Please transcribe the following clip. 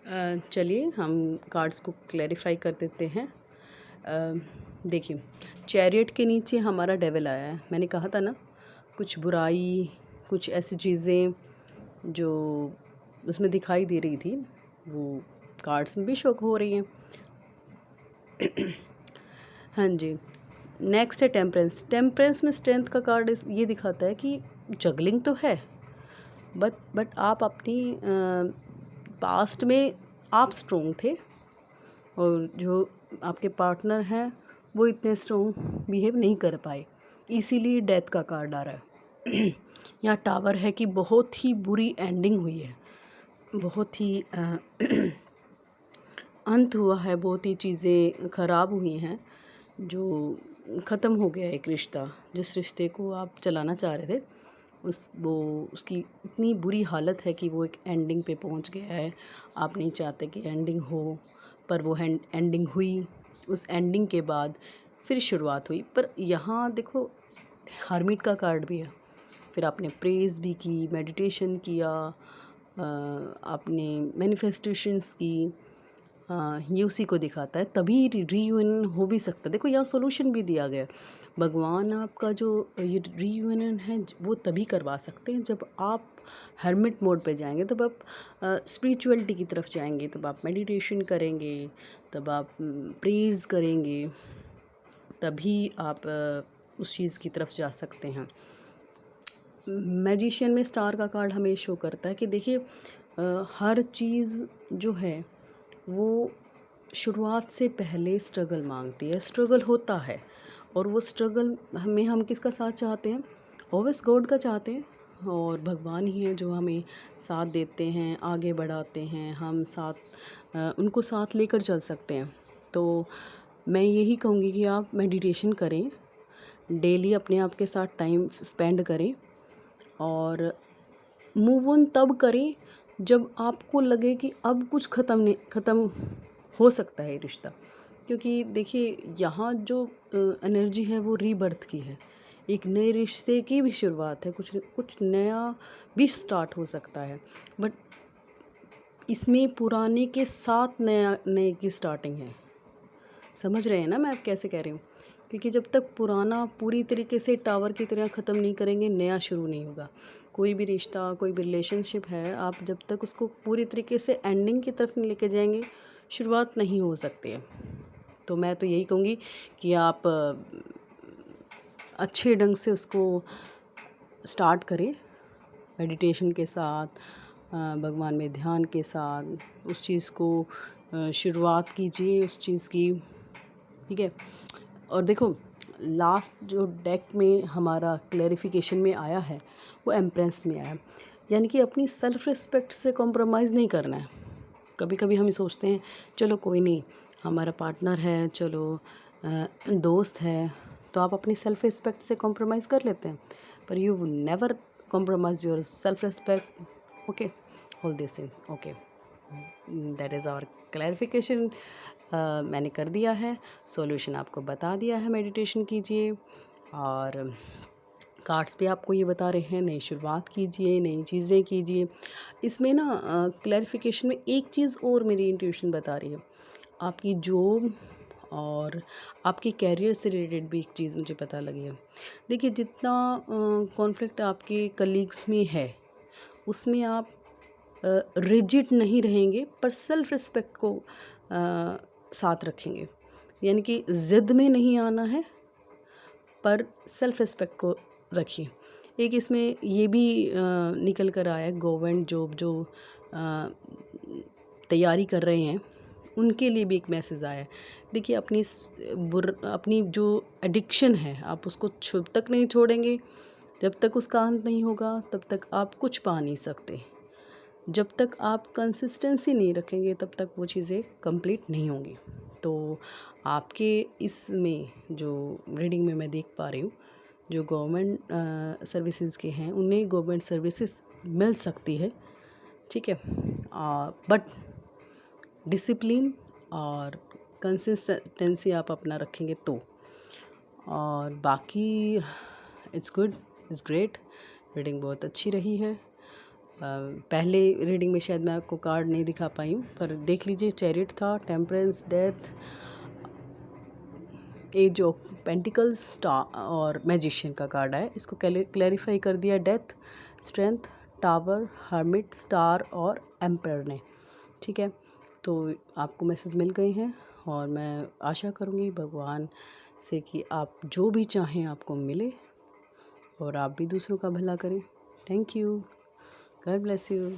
चलिए हम कार्ड्स को क्लैरिफाई कर देते हैं। देखिए, चैरियट के नीचे हमारा डेविल आया है। मैंने कहा था ना, कुछ बुराई, कुछ ऐसी चीज़ें जो उसमें दिखाई दे रही थी, वो कार्ड्स में भी शो हो रही हैं। हाँ जी। नेक्स्ट है टेम्परेंस। टेम्परेंस में स्ट्रेंथ का कार्ड ये दिखाता है कि जगलिंग तो है, बट आप अपनी पास्ट में आप स्ट्रोंग थे और जो आपके पार्टनर हैं वो इतने स्ट्रोंग बिहेव नहीं कर पाए, इसीलिए डेथ का कार्ड आ रहा है। यहाँ टावर है कि बहुत ही बुरी एंडिंग हुई है, बहुत ही अंत हुआ है, बहुत ही चीज़ें ख़राब हुई हैं, जो ख़त्म हो गया एक रिश्ता। जिस रिश्ते को आप चलाना चाह रहे थे उसकी इतनी बुरी हालत है कि वो एक एंडिंग पे पहुंच गया है। आप नहीं चाहते कि एंडिंग हो, पर वो एंडिंग हुई। उस एंडिंग के बाद फिर शुरुआत हुई। पर यहाँ देखो, हर्मिट का कार्ड भी है। फिर आपने प्रेज भी की, मेडिटेशन किया, आपने मैनिफेस्टेशंस की, ये उसी को दिखाता है। तभी रीयूनियन हो भी सकता है। देखो, यहाँ सोल्यूशन भी दिया गया है। भगवान आपका जो ये रीयूनियन है वो तभी करवा सकते हैं जब आप हर्मिट मोड पे जाएंगे, तब आप स्पिरिचुअलिटी की तरफ जाएंगे, तब आप मेडिटेशन करेंगे, तब आप प्रेयर्स करेंगे, तभी आप उस चीज़ की तरफ जा सकते हैं। मैजिशियन में स्टार का कार्ड हमें शो करता है कि देखिए, हर चीज़ जो है वो शुरुआत से पहले स्ट्रगल मांगती है, स्ट्रगल होता है, और वो स्ट्रगल में हम किसका साथ चाहते हैं? ऑलवेज गॉड का चाहते हैं, और भगवान ही हैं जो हमें साथ देते हैं, आगे बढ़ाते हैं, हम साथ उनको साथ लेकर चल सकते हैं। तो मैं यही कहूँगी कि आप मेडिटेशन करें, डेली अपने आप के साथ टाइम स्पेंड करें, और मूव ऑन तब करें जब आपको लगे कि अब कुछ ख़त्म हो सकता है ये रिश्ता। क्योंकि देखिए, यहाँ जो एनर्जी है वो रीबर्थ की है, एक नए रिश्ते की भी शुरुआत है, कुछ नया भी स्टार्ट हो सकता है। बट इसमें पुराने के साथ नए की स्टार्टिंग है। समझ रहे हैं ना मैं आप कैसे कह रही हूँ? क्योंकि जब तक पुराना पूरी तरीके से टावर की तरह ख़त्म नहीं करेंगे, नया शुरू नहीं होगा। कोई भी रिश्ता, कोई भी रिलेशनशिप है, आप जब तक उसको पूरी तरीके से एंडिंग की तरफ नहीं लेके जाएंगे, शुरुआत नहीं हो सकती है। तो मैं तो यही कहूँगी कि आप अच्छे ढंग से उसको स्टार्ट करें, मेडिटेशन के साथ, भगवान में ध्यान के साथ उस चीज़ को शुरुआत कीजिए उस चीज़ की, ठीक है। और देखो, लास्ट जो डेक में हमारा क्लैरिफिकेशन में आया है वो एम्प्रेस में आया है, यानी कि अपनी सेल्फ रिस्पेक्ट से कॉम्प्रोमाइज़ नहीं करना है। कभी कभी हम सोचते हैं चलो कोई नहीं, हमारा पार्टनर है, चलो दोस्त है, तो आप अपनी सेल्फ रिस्पेक्ट से कॉम्प्रोमाइज़ कर लेते हैं, पर you never compromise your self respect. Okay, all this thing okay, that is our clarification. मैंने कर दिया है, सॉल्यूशन आपको बता दिया है। मेडिटेशन कीजिए, और कार्ड्स पे आपको ये बता रहे हैं, नई शुरुआत कीजिए, नई चीज़ें कीजिए। इसमें ना क्लैरिफिकेशन में एक चीज़ और मेरी इंट्यूशन बता रही है, आपकी जॉब और आपके कैरियर से रिलेटेड भी एक चीज़ मुझे पता लगी है। देखिए, जितना कॉन्फ्लिक्ट आपके कलीग्स में है, उसमें आप रिजिड नहीं रहेंगे, पर सेल्फ रिस्पेक्ट को साथ रखेंगे। यानी कि ज़िद में नहीं आना है, पर सेल्फ रिस्पेक्ट को रखिए। एक इसमें ये भी निकल कर आया है, गवर्नमेंट जॉब जो तैयारी कर रहे हैं उनके लिए भी एक मैसेज आया है। देखिए, अपनी जो एडिक्शन है, आप उसको जब तक नहीं छोड़ेंगे, जब तक उसका अंत नहीं होगा, तब तक आप कुछ पा नहीं सकते। जब तक आप कंसिस्टेंसी नहीं रखेंगे, तब तक वो चीज़ें कंप्लीट नहीं होंगी। तो आपके इसमें जो रीडिंग में मैं देख पा रही हूँ, जो गवर्नमेंट सर्विसेज के हैं, उन्हें गवर्नमेंट सर्विसेज मिल सकती है, ठीक है, बट डिसिप्लिन और कंसिस्टेंसी आप अपना रखेंगे तो। और बाकी it's good, it's great, reading बहुत अच्छी रही है। पहले रीडिंग में शायद मैं आपको कार्ड नहीं दिखा पाई हूँ, पर देख लीजिए चैरिट था, temperance, death, ace of pentacles, star और मैजिशियन का कार्ड है। इसको क्लैरिफाई कर दिया death, strength, tower, hermit, star और एम्परर ने। ठीक है, तो आपको मैसेज मिल गए हैं और मैं आशा करूँगी भगवान से कि आप जो भी चाहें आपको मिले और आप भी दूसरों का भला करें। Thank you, God bless you.